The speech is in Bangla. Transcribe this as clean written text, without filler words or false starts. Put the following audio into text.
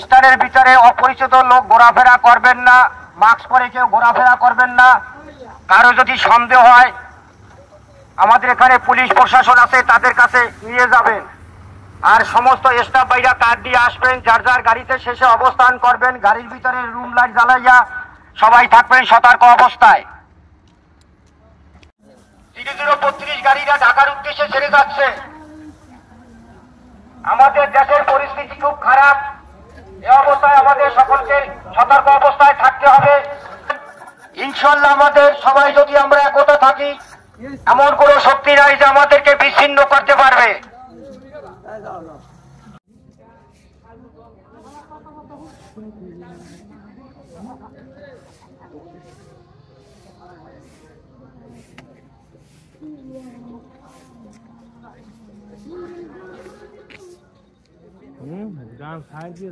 স্থানের ভিতরে অপরিচিত লোক ঘোরাফেরা করবেন না, মাস্ক পরে কেউ ঘোরাফেরা করবেন না। কারো যদি সন্দেহ হয় আমাদের এখানে পুলিশ প্রশাসন আছে, তাদের কাছে নিয়ে যাবেন। আর সমস্ত স্টাফ ভাইরা কার্ড দিয়ে আসবেন, যার যার গাড়িতে শেষে অবস্থান করবেন। গাড়ির ভিতরে রুম লাইট জ্বালাইয়া সবাই থাকবেন সতর্ক অবস্থায়। 3032 গাড়িটা ঢাকার উদ্দেশ্যে ছেড়ে যাচ্ছে। আমাদের দেশের পরিস্থিতি খুব খারাপ। এ অবস্থায় আমাদের সকলকে সতর্ক অবস্থায় থাকতে হবে। ইনশাআল্লাহ আমাদের সবাই যদি আমরা একতা থাকি, এমন কোনো শক্তি নাই যে আমাদেরকে বিচ্ছিন্ন করতে পারবে। গান খাই দিয়ে